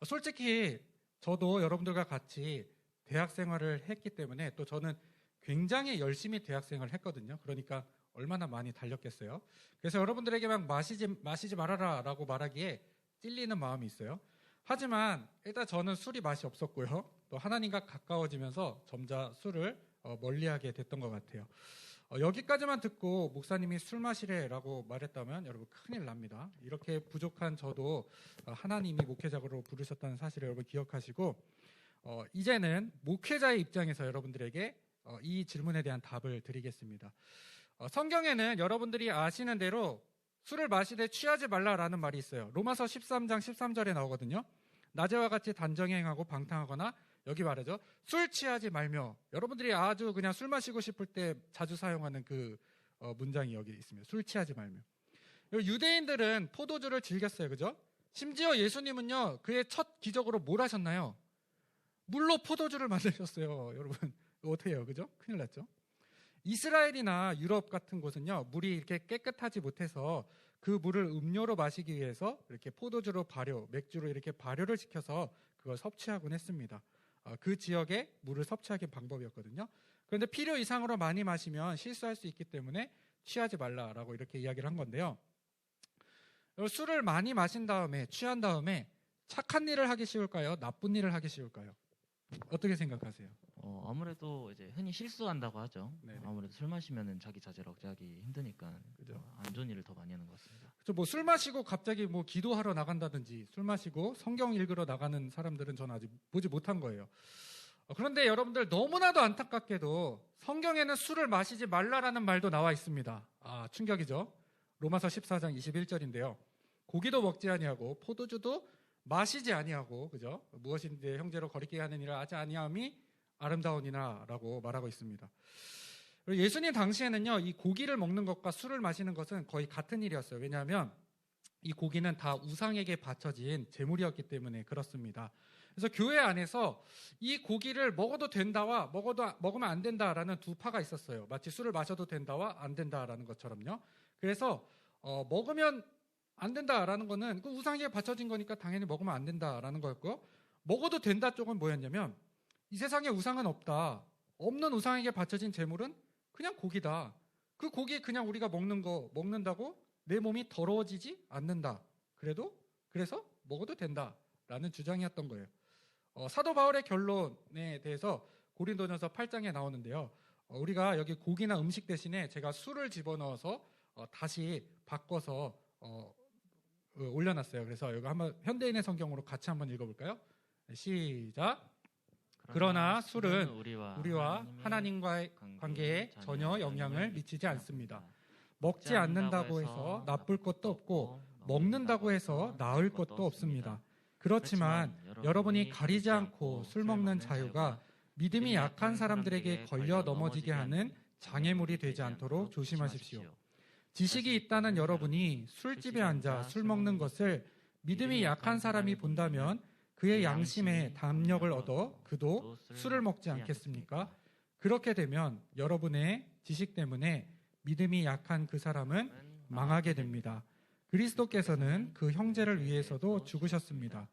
솔직히 저도 여러분들과 같이 대학 생활을 했기 때문에 또 저는 굉장히 열심히 대학 생활을 했거든요. 그러니까 얼마나 많이 달렸겠어요. 그래서 여러분들에게 마시지 말아라 라고 말하기에 찔리는 마음이 있어요. 하지만 일단 저는 술이 맛이 없었고요. 또 하나님과 가까워지면서 점차 술을 멀리하게 됐던 것 같아요. 여기까지만 듣고 목사님이 술 마시래라고 말했다면 여러분 큰일 납니다. 이렇게 부족한 저도 하나님이 목회자로 부르셨다는 사실을 여러분 기억하시고 이제는 목회자의 입장에서 여러분들에게 이 질문에 대한 답을 드리겠습니다. 성경에는 여러분들이 아시는 대로 술을 마시되 취하지 말라라는 말이 있어요. 로마서 13장 13절에 나오거든요. 낮에와 같이 단정히 행하고 방탕하거나 여기 말하죠. 술 취하지 말며. 여러분들이 아주 그냥 술 마시고 싶을 때 자주 사용하는 그 문장이 여기 있습니다. 술 취하지 말며. 유대인들은 포도주를 즐겼어요. 그죠? 심지어 예수님은요, 그의 첫 기적으로 뭘 하셨나요? 물로 포도주를 만드셨어요. 여러분, 이거 어떻게 해요? 그죠? 큰일 났죠? 이스라엘이나 유럽 같은 곳은요, 물이 이렇게 깨끗하지 못해서 그 물을 음료로 마시기 위해서 이렇게 포도주로 발효, 맥주로 이렇게 발효를 시켜서 그걸 섭취하곤 했습니다. 그 지역의 물을 섭취하기 방법이었거든요. 그런데 필요 이상으로 많이 마시면 실수할 수 있기 때문에 취하지 말라라고 이렇게 이야기를 한 건데요. 술을 많이 마신 다음에, 취한 다음에 착한 일을 하기 쉬울까요? 나쁜 일을 하기 쉬울까요? 어떻게 생각하세요? 아무래도 이제 흔히 실수한다고 하죠. 네네. 아무래도 술 마시면은 자기 자제를 억제하기 힘드니까 그죠? 안 좋은 일을 더 많이 하는 것 같습니다. 술 마시고 갑자기 기도하러 나간다든지 술 마시고 성경 읽으러 나가는 사람들은 저는 아직 보지 못한 거예요. 그런데 여러분들 너무나도 안타깝게도 성경에는 술을 마시지 말라라는 말도 나와 있습니다. 충격이죠. 로마서 14장 21절인데요. 고기도 먹지 아니하고 포도주도 마시지 아니하고, 그죠? 무엇인데 형제로 거리끼게 하는 일을 하지 아니함이 아름다우니라라고 말하고 있습니다. 예수님 당시에는요, 이 고기를 먹는 것과 술을 마시는 것은 거의 같은 일이었어요. 왜냐하면 이 고기는 다 우상에게 바쳐진 제물이었기 때문에 그렇습니다. 그래서 교회 안에서 이 고기를 먹어도 된다와 먹으면 안 된다라는 두 파가 있었어요. 마치 술을 마셔도 된다와 안 된다라는 것처럼요. 그래서 먹으면 안 된다라는 거는 그 우상에게 바쳐진 거니까 당연히 먹으면 안 된다라는 거였고요. 먹어도 된다 쪽은 뭐였냐면 이 세상에 우상은 없다. 없는 우상에게 바쳐진 제물은 그냥 고기다. 그 고기 그냥 우리가 먹는다고 내 몸이 더러워지지 않는다. 그래서 먹어도 된다라는 주장이었던 거예요. 사도 바울의 결론에 대해서 고린도전서 8장에 나오는데요. 우리가 여기 고기나 음식 대신에 제가 술을 집어넣어서 다시 바꿔서 올려놨어요. 그래서 이거 한번 현대인의 성경으로 같이 한번 읽어볼까요? 시작. 그러나 술은 우리와 하나님과의 관계에 전혀 영향을 미치지 않습니다. 먹지 않는다고 해서 나쁠 것도 없고 먹는다고 해서 나을 것도 없습니다. 그렇지만 여러분이 가리지 않고 술 먹는 자유가 믿음이 약한 사람들에게 걸려 넘어지게 하는 장애물이 되지 않도록 조심하십시오. 지식이 있다는 여러분이 술집에 앉아 술 먹는 것을 믿음이 약한 사람이 본다면 그의 양심에 담력을 얻어 그도 술을 먹지 않겠습니까? 그렇게 되면 여러분의 지식 때문에 믿음이 약한 그 사람은 망하게 됩니다. 그리스도께서는 그 형제를 위해서도 죽으셨습니다.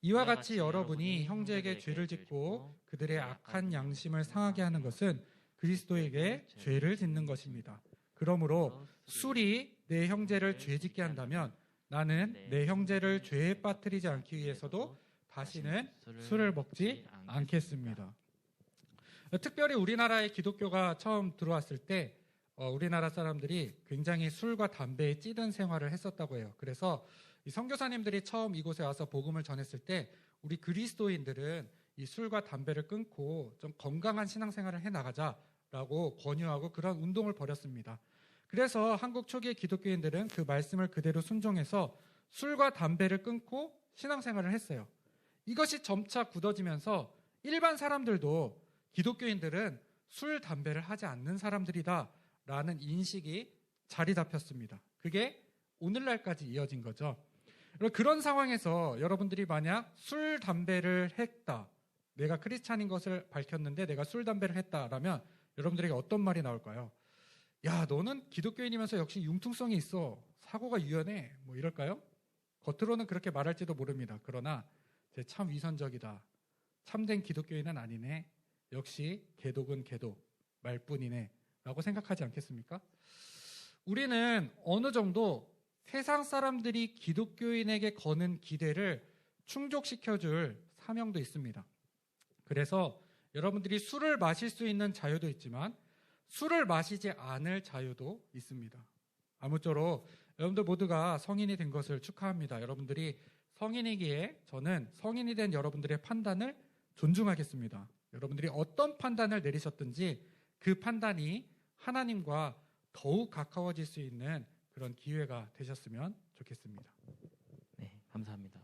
이와 같이 여러분이 형제에게 죄를 짓고 그들의 악한 양심을 상하게 하는 것은 그리스도에게 죄를 짓는 것입니다. 그러므로 술이 내 형제를 죄짓게 한다면 나는 내 형제를 죄에 빠뜨리지 않기 위해서도 다시는 술을 먹지 않겠습니다. 특별히 우리나라에 기독교가 처음 들어왔을 때 우리나라 사람들이 굉장히 술과 담배에 찌든 생활을 했었다고 해요. 그래서 이 선교사님들이 처음 이곳에 와서 복음을 전했을 때 우리 그리스도인들은 이 술과 담배를 끊고 좀 건강한 신앙생활을 해나가자라고 권유하고 그런 운동을 벌였습니다. 그래서 한국 초기의 기독교인들은 그 말씀을 그대로 순종해서 술과 담배를 끊고 신앙생활을 했어요. 이것이 점차 굳어지면서 일반 사람들도 기독교인들은 술, 담배를 하지 않는 사람들이다 라는 인식이 자리 잡혔습니다. 그게 오늘날까지 이어진 거죠. 그런 상황에서 여러분들이 만약 술, 담배를 했다, 내가 크리스찬인 것을 밝혔는데 내가 술, 담배를 했다라면 여러분들에게 어떤 말이 나올까요? 야, 너는 기독교인이면서 역시 융통성이 있어. 사고가 유연해. 이럴까요? 겉으로는 그렇게 말할지도 모릅니다. 그러나 참 위선적이다. 참된 기독교인은 아니네. 역시 개독은 개독, 말뿐이네. 라고 생각하지 않겠습니까? 우리는 어느 정도 세상 사람들이 기독교인에게 거는 기대를 충족시켜줄 사명도 있습니다. 그래서 여러분들이 술을 마실 수 있는 자유도 있지만 술을 마시지 않을 자유도 있습니다. 아무쪼록 여러분들 모두가 성인이 된 것을 축하합니다. 여러분들이 성인이기에 저는 성인이 된 여러분들의 판단을 존중하겠습니다. 여러분들이 어떤 판단을 내리셨든지 그 판단이 하나님과 더욱 가까워질 수 있는 그런 기회가 되셨으면 좋겠습니다. 네, 감사합니다.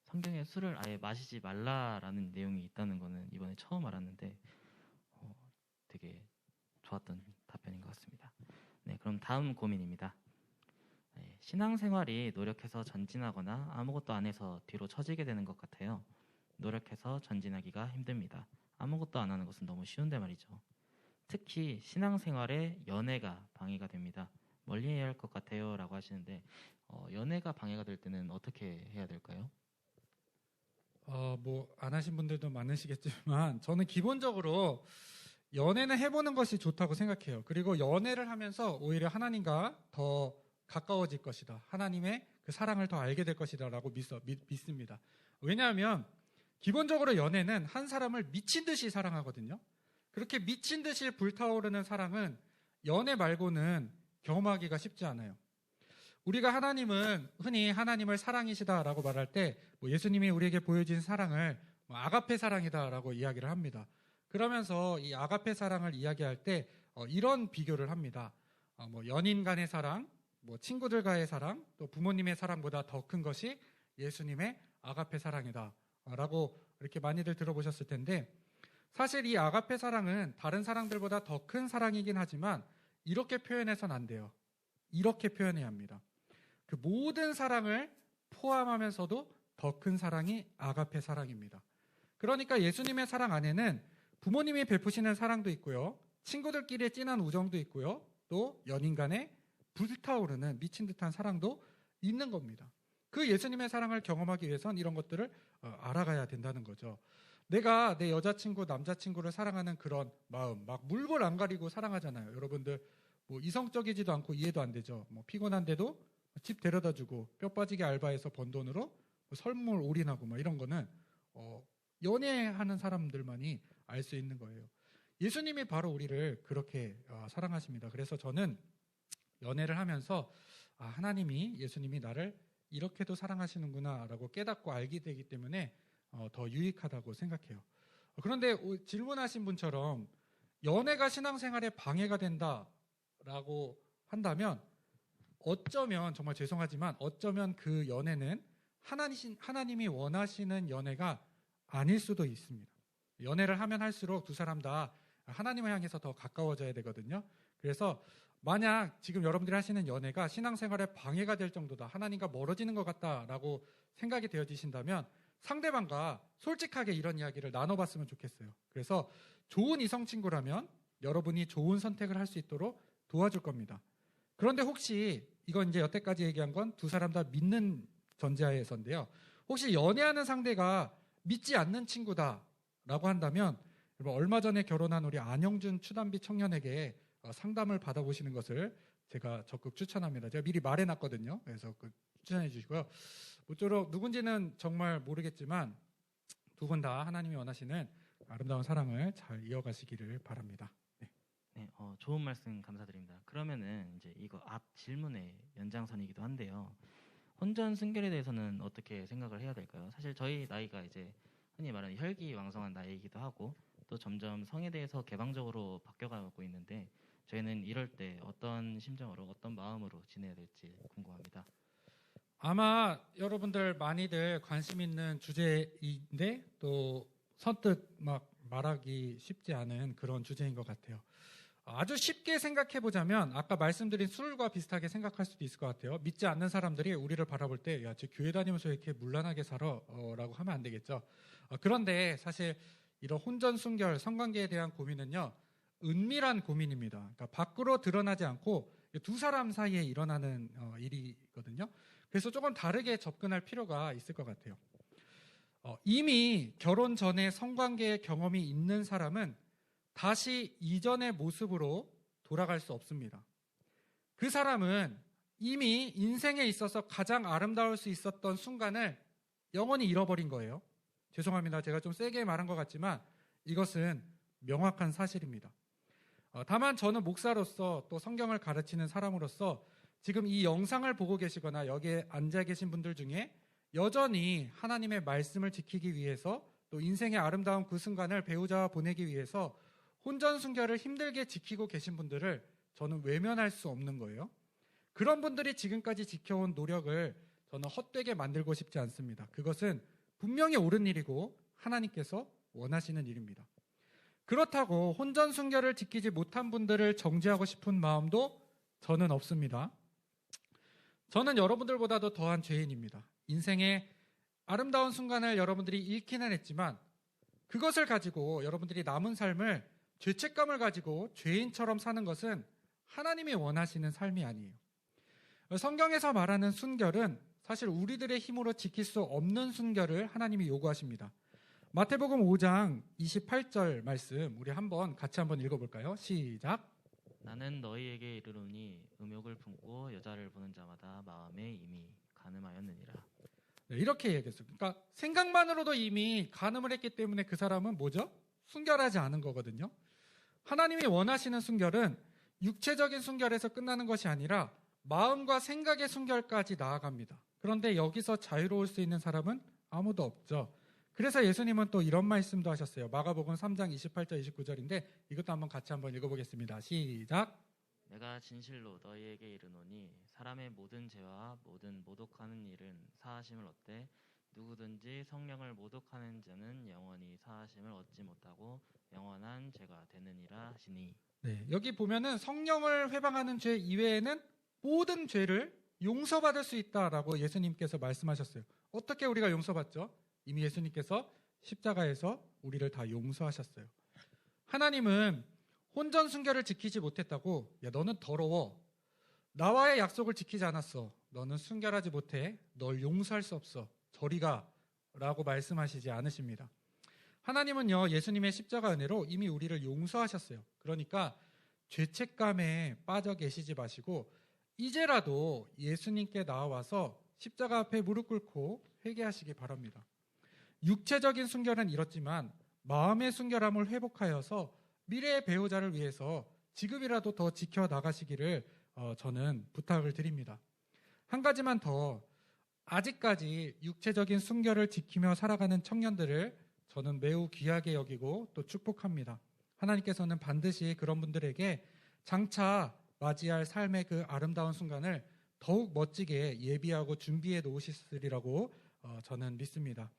성경에 술을 아예 마시지 말라라는 내용이 있다는 거는 이번에 처음 알았는데 되게 좋았던 답변인 것 같습니다. 네, 그럼 다음 고민입니다. 신앙생활이 노력해서 전진하거나 아무것도 안 해서 뒤로 처지게 되는 것 같아요. 노력해서 전진하기가 힘듭니다. 아무것도 안 하는 것은 너무 쉬운데 말이죠. 특히 신앙생활에 연애가 방해가 됩니다. 멀리 해야 할 것 같아요 라고 하시는데 연애가 방해가 될 때는 어떻게 해야 될까요? 뭐 안 하신 분들도 많으시겠지만 저는 기본적으로 연애는 해보는 것이 좋다고 생각해요. 그리고 연애를 하면서 오히려 하나님과 더 가까워질 것이다. 하나님의 그 사랑을 더 알게 될 것이다 라고 믿습니다. 왜냐하면 기본적으로 연애는 한 사람을 미친 듯이 사랑하거든요. 그렇게 미친 듯이 불타오르는 사랑은 연애 말고는 경험하기가 쉽지 않아요. 우리가 하나님은 흔히 하나님을 사랑이시다라고 말할 때 예수님이 우리에게 보여진 사랑을 아가페 사랑이다라고 이야기를 합니다. 그러면서 이 아가페 사랑을 이야기할 때 이런 비교를 합니다. 연인 간의 사랑, 친구들과의 사랑, 또 부모님의 사랑보다 더 큰 것이 예수님의 아가페 사랑이다라고 이렇게 많이들 들어보셨을 텐데 사실 이 아가페 사랑은 다른 사랑들보다 더 큰 사랑이긴 하지만 이렇게 표현해서는 안 돼요. 이렇게 표현해야 합니다. 그 모든 사랑을 포함하면서도 더 큰 사랑이 아가페 사랑입니다. 그러니까 예수님의 사랑 안에는 부모님이 베푸시는 사랑도 있고요. 친구들끼리의 진한 우정도 있고요. 또 연인 간의 불타오르는 미친 듯한 사랑도 있는 겁니다. 그 예수님의 사랑을 경험하기 위해선 이런 것들을 알아가야 된다는 거죠. 내가 내 여자친구, 남자친구를 사랑하는 그런 마음, 막 물골 안 가리고 사랑하잖아요. 여러분들 이성적이지도 않고 이해도 안 되죠. 피곤한데도 집 데려다주고 뼈 빠지게 알바해서 번 돈으로 설물 올인하고 이런 거는 연애하는 사람들만이 알 수 있는 거예요. 예수님이 바로 우리를 그렇게 사랑하십니다. 그래서 저는 연애를 하면서 하나님이 예수님이 나를 이렇게도 사랑하시는구나 라고 깨닫고 알게 되기 때문에 더 유익하다고 생각해요. 그런데 질문하신 분처럼 연애가 신앙생활에 방해가 된다라고 한다면 어쩌면 정말 죄송하지만 어쩌면 그 연애는 하나님이 원하시는 연애가 아닐 수도 있습니다. 연애를 하면 할수록 두 사람 다 하나님을 향해서 더 가까워져야 되거든요. 그래서 만약 지금 여러분들이 하시는 연애가 신앙생활에 방해가 될 정도다, 하나님과 멀어지는 것 같다라고 생각이 되어지신다면 상대방과 솔직하게 이런 이야기를 나눠봤으면 좋겠어요. 그래서 좋은 이성 친구라면 여러분이 좋은 선택을 할 수 있도록 도와줄 겁니다. 그런데 혹시 이건 이제 여태까지 얘기한 건 두 사람 다 믿는 전제하에서인데요. 혹시 연애하는 상대가 믿지 않는 친구다라고 한다면 얼마 전에 결혼한 우리 안영준 추단비 청년에게 상담을 받아보시는 것을 제가 적극 추천합니다. 제가 미리 말해놨거든요. 그래서 추천해 주시고요. 모쪼록 누군지는 정말 모르겠지만 두 분 다 하나님이 원하시는 아름다운 사랑을 잘 이어가시기를 바랍니다. 네, 좋은 말씀 감사드립니다. 그러면은 이제 이거 앞 질문의 연장선이기도 한데요. 혼전 순결에 대해서는 어떻게 생각을 해야 될까요? 사실 저희 나이가 이제 흔히 말하는 혈기왕성한 나이이기도 하고 또 점점 성에 대해서 개방적으로 바뀌어가고 있는데 저희는 이럴 때 어떤 심정으로 어떤 마음으로 지내야 될지 궁금합니다. 아마 여러분들 많이들 관심 있는 주제인데 또 선뜻 막 말하기 쉽지 않은 그런 주제인 것 같아요. 아주 쉽게 생각해 보자면 아까 말씀드린 술과 비슷하게 생각할 수도 있을 것 같아요. 믿지 않는 사람들이 우리를 바라볼 때 야, 쟤 교회 다니면서 이렇게 문란하게 살아 라고 하면 안 되겠죠. 그런데 사실 이런 혼전 순결 성관계에 대한 고민은요 은밀한 고민입니다. 그러니까 밖으로 드러나지 않고 두 사람 사이에 일어나는 일이거든요. 그래서 조금 다르게 접근할 필요가 있을 것 같아요. 이미 결혼 전에 성관계의 경험이 있는 사람은 다시 이전의 모습으로 돌아갈 수 없습니다. 그 사람은 이미 인생에 있어서 가장 아름다울 수 있었던 순간을 영원히 잃어버린 거예요. 죄송합니다. 제가 좀 세게 말한 것 같지만 이것은 명확한 사실입니다. 다만 저는 목사로서 또 성경을 가르치는 사람으로서 지금 이 영상을 보고 계시거나 여기에 앉아 계신 분들 중에 여전히 하나님의 말씀을 지키기 위해서 또 인생의 아름다운 그 순간을 배우자와 보내기 위해서 혼전 순결을 힘들게 지키고 계신 분들을 저는 외면할 수 없는 거예요. 그런 분들이 지금까지 지켜온 노력을 저는 헛되게 만들고 싶지 않습니다. 그것은 분명히 옳은 일이고 하나님께서 원하시는 일입니다. 그렇다고 혼전 순결을 지키지 못한 분들을 정죄하고 싶은 마음도 저는 없습니다. 저는 여러분들보다도 더한 죄인입니다. 인생의 아름다운 순간을 여러분들이 잃기는 했지만 그것을 가지고 여러분들이 남은 삶을 죄책감을 가지고 죄인처럼 사는 것은 하나님이 원하시는 삶이 아니에요. 성경에서 말하는 순결은 사실 우리들의 힘으로 지킬 수 없는 순결을 하나님이 요구하십니다. 마태복음 5장 28절 말씀 우리 같이 한번 읽어볼까요? 시작. 나는 너희에게 이르노니 음욕을 품고 여자를 보는 자마다 마음에 이미 간음하였느니라. 네, 이렇게 얘기했어요. 그러니까 생각만으로도 이미 간음을 했기 때문에 그 사람은 뭐죠? 순결하지 않은 거거든요. 하나님이 원하시는 순결은 육체적인 순결에서 끝나는 것이 아니라 마음과 생각의 순결까지 나아갑니다. 그런데 여기서 자유로울 수 있는 사람은 아무도 없죠. 그래서 예수님은 또 이런 말씀도 하셨어요. 마가복음 3장 28절 29절인데 이것도 같이 한번 읽어보겠습니다. 시작. 내가 진실로 너희에게 이르노니 사람의 모든 죄와 모든 모독하는 일은 사하심을 얻되 누구든지 성령을 모독하는 자는 영원히 사하심을 얻지 못하고 영원한 죄가 되느니라 하시니. 네, 여기 보면은 성령을 회방하는 죄 이외에는 모든 죄를 용서받을 수 있다라고 예수님께서 말씀하셨어요. 어떻게 우리가 용서받죠? 이미 예수님께서 십자가에서 우리를 다 용서하셨어요. 하나님은 혼전 순결을 지키지 못했다고 야 너는 더러워. 나와의 약속을 지키지 않았어. 너는 순결하지 못해. 널 용서할 수 없어. 저리 가. 라고 말씀하시지 않으십니다. 하나님은요 예수님의 십자가 은혜로 이미 우리를 용서하셨어요. 그러니까 죄책감에 빠져 계시지 마시고 이제라도 예수님께 나와서 십자가 앞에 무릎 꿇고 회개하시기 바랍니다. 육체적인 순결은 이렇지만 마음의 순결함을 회복하여서 미래의 배우자를 위해서 지금이라도 더 지켜나가시기를 저는 부탁을 드립니다. 한 가지만 더, 아직까지 육체적인 순결을 지키며 살아가는 청년들을 저는 매우 귀하게 여기고 또 축복합니다. 하나님께서는 반드시 그런 분들에게 장차 맞이할 삶의 그 아름다운 순간을 더욱 멋지게 예비하고 준비해 놓으시리라고 저는 믿습니다.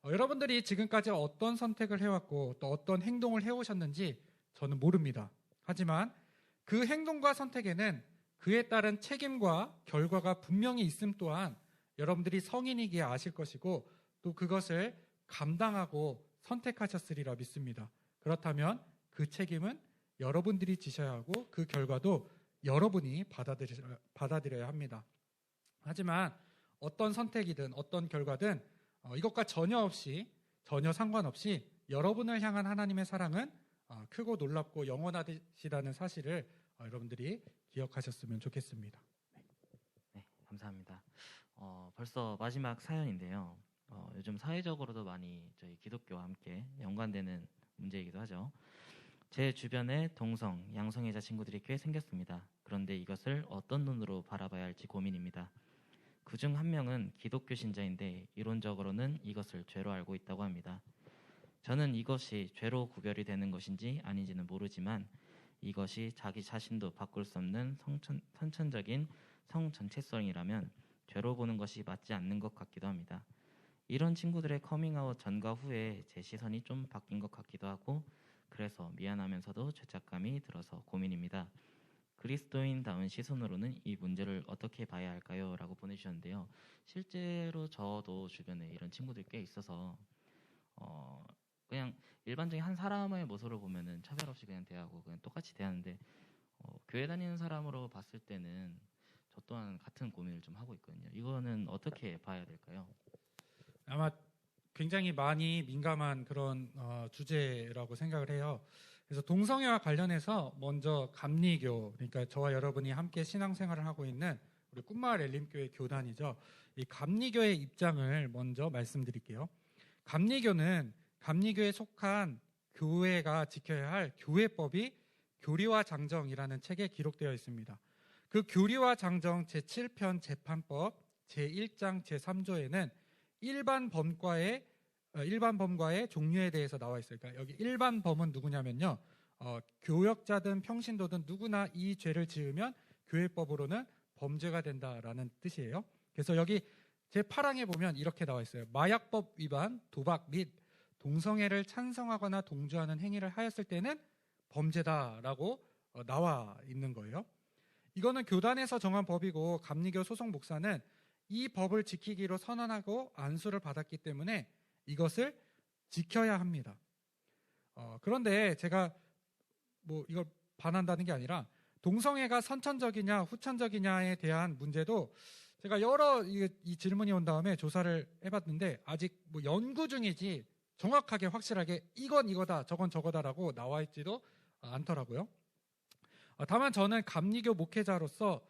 여러분들이 지금까지 어떤 선택을 해왔고 또 어떤 행동을 해오셨는지 저는 모릅니다. 하지만 그 행동과 선택에는 그에 따른 책임과 결과가 분명히 있음 또한 여러분들이 성인이기에 아실 것이고 또 그것을 감당하고 선택하셨으리라 믿습니다. 그렇다면 그 책임은 여러분들이 지셔야 하고 그 결과도 여러분이 받아들여야 합니다. 하지만 어떤 선택이든 어떤 결과든 이것과 전혀 상관없이 여러분을 향한 하나님의 사랑은 크고 놀랍고 영원하시다는 사실을 여러분들이 기억하셨으면 좋겠습니다. 네, 감사합니다. 벌써 마지막 사연인데요. 요즘 사회적으로도 많이 저희 기독교와 함께 연관되는 문제이기도 하죠. 제 주변에 동성, 양성애자 친구들이 꽤 생겼습니다. 그런데 이것을 어떤 눈으로 바라봐야 할지 고민입니다. 그중 한 명은 기독교 신자인데 이론적으로는 이것을 죄로 알고 있다고 합니다. 저는 이것이 죄로 구별이 되는 것인지 아닌지는 모르지만 이것이 자기 자신도 바꿀 수 없는 선천적인 성 전체성이라면 죄로 보는 것이 맞지 않는 것 같기도 합니다. 이런 친구들의 커밍아웃 전과 후에 제 시선이 좀 바뀐 것 같기도 하고 그래서 미안하면서도 죄책감이 들어서 고민입니다. 그리스도인다운 시선으로는 이 문제를 어떻게 봐야 할까요? 라고 보내주셨는데요. 실제로 저도 주변에 이런 친구들이 꽤 있어서 그냥 일반적인 한 사람의 모습으로 보면은 차별 없이 그냥 대하고 그냥 똑같이 대하는데 교회 다니는 사람으로 봤을 때는 저 또한 같은 고민을 좀 하고 있거든요. 이거는 어떻게 봐야 될까요? 아마 굉장히 많이 민감한 그런 주제라고 생각을 해요. 그래서 동성애와 관련해서 먼저 감리교, 그러니까 저와 여러분이 함께 신앙생활을 하고 있는 우리 꿈마을 엘림교회 교단이죠. 이 감리교의 입장을 먼저 말씀드릴게요. 감리교에 속한 교회가 지켜야 할 교회법이 교리와 장정이라는 책에 기록되어 있습니다. 그 교리와 장정 제7편 재판법 제1장 제3조에는 일반 범과의 종류에 대해서 나와 있어요. 그러니까 여기 일반 범은 누구냐면요. 교역자든 평신도든 누구나 이 죄를 지으면 교회법으로는 범죄가 된다라는 뜻이에요. 그래서 여기 제8항에 보면 이렇게 나와 있어요. 마약법 위반, 도박 및 동성애를 찬성하거나 동조하는 행위를 하였을 때는 범죄다라고 나와 있는 거예요. 이거는 교단에서 정한 법이고 감리교 소속 목사는 이 법을 지키기로 선언하고 안수를 받았기 때문에 이것을 지켜야 합니다. 그런데 제가 뭐 이걸 반한다는 게 아니라 동성애가 선천적이냐 후천적이냐에 대한 문제도 제가 여러 이 질문이 온 다음에 조사를 해봤는데 아직 뭐 연구 중이지 정확하게 확실하게 이건 이거다 저건 저거다라고 나와 있지도 않더라고요. 다만 저는 감리교 목회자로서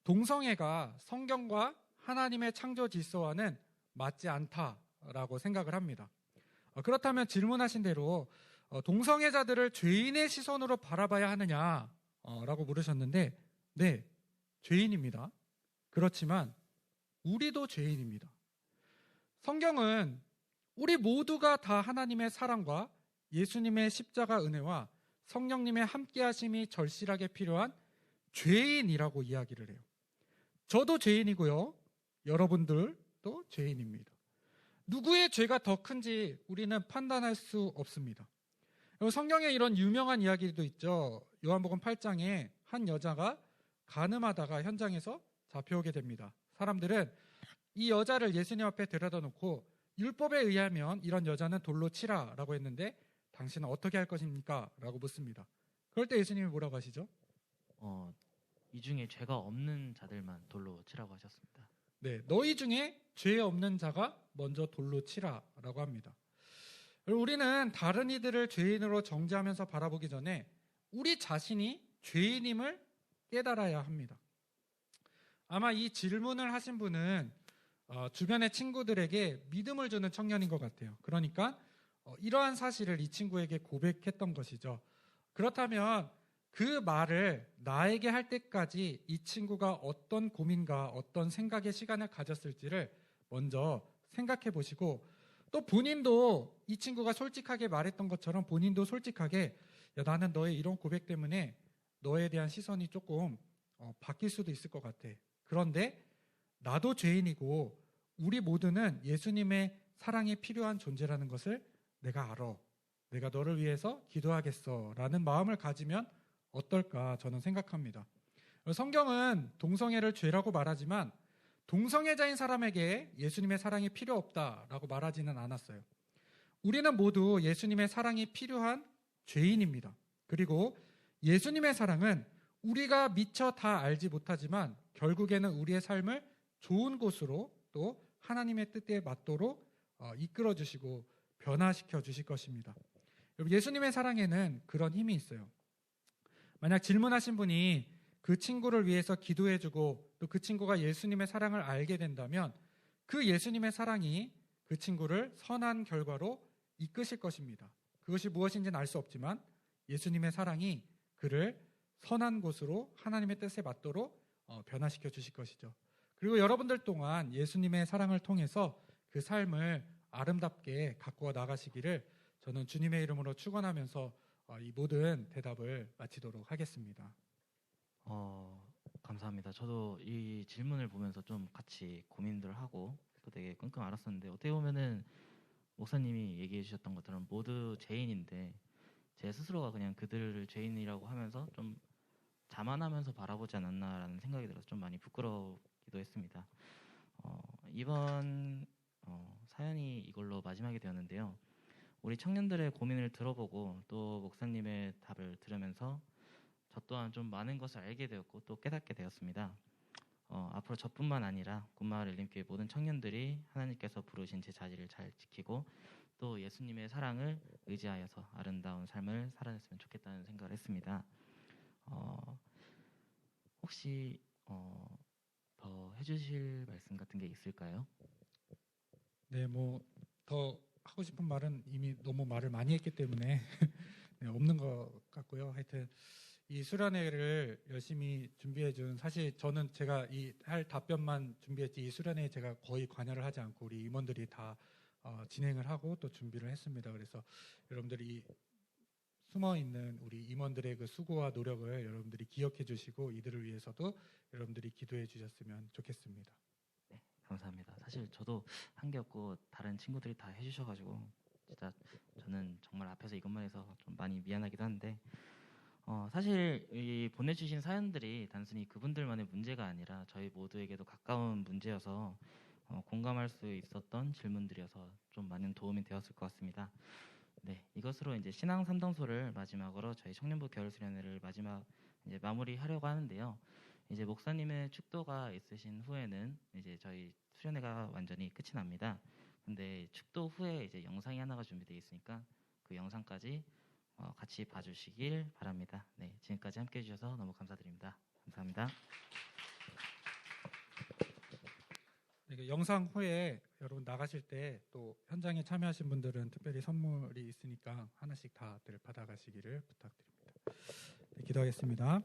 동성애가 성경과 하나님의 창조 질서와는 맞지 않다라고 생각을 합니다. 그렇다면 질문하신 대로 동성애자들을 죄인의 시선으로 바라봐야 하느냐라고 물으셨는데 네, 죄인입니다. 그렇지만 우리도 죄인입니다. 성경은 우리 모두가 다 하나님의 사랑과 예수님의 십자가 은혜와 성령님의 함께하심이 절실하게 필요한 죄인이라고 이야기를 해요. 저도 죄인이고요. 여러분들도 죄인입니다. 누구의 죄가 더 큰지 우리는 판단할 수 없습니다. 성경에 이런 유명한 이야기도 있죠. 요한복음 8장에 한 여자가 간음하다가 현장에서 잡혀오게 됩니다. 사람들은 이 여자를 예수님 앞에 데려다 놓고 율법에 의하면 이런 여자는 돌로 치라라고 했는데 당신은 어떻게 할 것입니까? 라고 묻습니다. 그럴 때 예수님이 뭐라고 하시죠? 이 중에 죄가 없는 자들만 돌로 치라고 하셨습니다. 네, 너희 중에 죄 없는 자가 먼저 돌로 치라라고 합니다. 우리는 다른 이들을 죄인으로 정죄하면서 바라보기 전에 우리 자신이 죄인임을 깨달아야 합니다. 아마 이 질문을 하신 분은 주변의 친구들에게 믿음을 주는 청년인 것 같아요. 그러니까 이러한 사실을 이 친구에게 고백했던 것이죠. 그렇다면 그 말을 나에게 할 때까지 이 친구가 어떤 고민과 어떤 생각의 시간을 가졌을지를 먼저 생각해 보시고 또 본인도 이 친구가 솔직하게 말했던 것처럼 본인도 솔직하게 나는 너의 이런 고백 때문에 너에 대한 시선이 조금 바뀔 수도 있을 것 같아. 그런데 나도 죄인이고 우리 모두는 예수님의 사랑이 필요한 존재라는 것을 내가 알아. 내가 너를 위해서 기도하겠어 라는 마음을 가지면 어떨까 저는 생각합니다. 성경은 동성애를 죄라고 말하지만 동성애자인 사람에게 예수님의 사랑이 필요 없다라고 말하지는 않았어요. 우리는 모두 예수님의 사랑이 필요한 죄인입니다. 그리고 예수님의 사랑은 우리가 미처 다 알지 못하지만 결국에는 우리의 삶을 좋은 곳으로 또 하나님의 뜻에 맞도록 이끌어 주시고 변화시켜 주실 것입니다. 예수님의 사랑에는 그런 힘이 있어요. 만약 질문하신 분이 그 친구를 위해서 기도해주고 또 그 친구가 예수님의 사랑을 알게 된다면 그 예수님의 사랑이 그 친구를 선한 결과로 이끄실 것입니다. 그것이 무엇인지는 알 수 없지만 예수님의 사랑이 그를 선한 곳으로 하나님의 뜻에 맞도록 변화시켜 주실 것이죠. 그리고 여러분들 동안 예수님의 사랑을 통해서 그 삶을 아름답게 가꾸어 나가시기를 저는 주님의 이름으로 축원하면서 이 모든 대답을 마치도록 하겠습니다. 감사합니다. 저도 이 질문을 보면서 좀 같이 고민들을 하고 또 되게 끙끙 앓았었는데 어떻게 보면은 목사님이 얘기해 주셨던 것처럼 모두 죄인인데 제 스스로가 그냥 그들을 죄인이라고 하면서 좀 자만하면서 바라보지 않았나라는 생각이 들어서 좀 많이 부끄럽기도 했습니다. 이번 사연이 이걸로 마지막이 되었는데요. 우리 청년들의 고민을 들어보고 또 목사님의 답을 들으면서 저 또한 좀 많은 것을 알게 되었고 또 깨닫게 되었습니다. 앞으로 저뿐만 아니라 굿마을 엘림교회 모든 청년들이 하나님께서 부르신 제 자리를 잘 지키고 또 예수님의 사랑을 의지하여서 아름다운 삶을 살아냈으면 좋겠다는 생각을 했습니다. 혹시 더 해주실 말씀 같은 게 있을까요? 네, 뭐 더 하고 싶은 말은 이미 너무 말을 많이 했기 때문에 네, 없는 것 같고요. 하여튼 이 수련회를 열심히 준비해준 사실 저는 제가 이 할 답변만 준비했지 이 수련회에 제가 거의 관여를 하지 않고 우리 임원들이 다 진행을 하고 또 준비를 했습니다. 그래서 여러분들이 숨어 있는 우리 임원들의 그 수고와 노력을 여러분들이 기억해 주시고 이들을 위해서도 여러분들이 기도해 주셨으면 좋겠습니다. 네, 감사합니다. 사실 저도 한 게 없고 다른 친구들이 다 해주셔가지고 진짜 저는 정말 앞에서 이것만 해서 좀 많이 미안하기도 한데 사실 이 보내주신 사연들이 단순히 그분들만의 문제가 아니라 저희 모두에게도 가까운 문제여서 공감할 수 있었던 질문들이어서 좀 많은 도움이 되었을 것 같습니다. 네, 이것으로 이제 신앙 삼동소를 마지막으로 저희 청년부 겨울 수련회를 마지막 이제 마무리하려고 하는데요. 이제 목사님의 축도가 있으신 후에는 이제 저희 수련회가 완전히 끝이 납니다. 근데 축도 후에 이제 영상이 하나가 준비되어 있으니까 그 영상까지 같이 봐주시길 바랍니다. 네, 지금까지 함께해 주셔서 너무 감사드립니다. 감사합니다. 네, 그 영상 후에 여러분 나가실 때 또 현장에 참여하신 분들은 특별히 선물이 있으니까 하나씩 다들 받아가시기를 부탁드립니다. 네, 기도하겠습니다.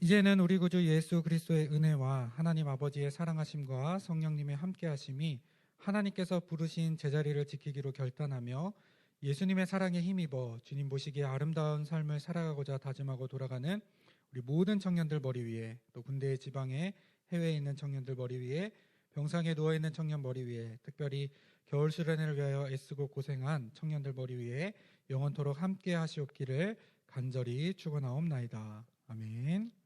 이제는 우리 구주 예수 그리스도의 은혜와 하나님 아버지의 사랑하심과 성령님의 함께하심이 하나님께서 부르신 제자리를 지키기로 결단하며 예수님의 사랑에 힘입어 주님 보시기에 아름다운 삶을 살아가고자 다짐하고 돌아가는 우리 모든 청년들 머리 위에, 또 군대 지방에 해외에 있는 청년들 머리 위에, 병상에 누워있는 청년 머리 위에, 특별히 겨울 수련회를 위하여 애쓰고 고생한 청년들 머리 위에 영원토록 함께 하시옵기를 간절히 축원하옵나이다. 아멘.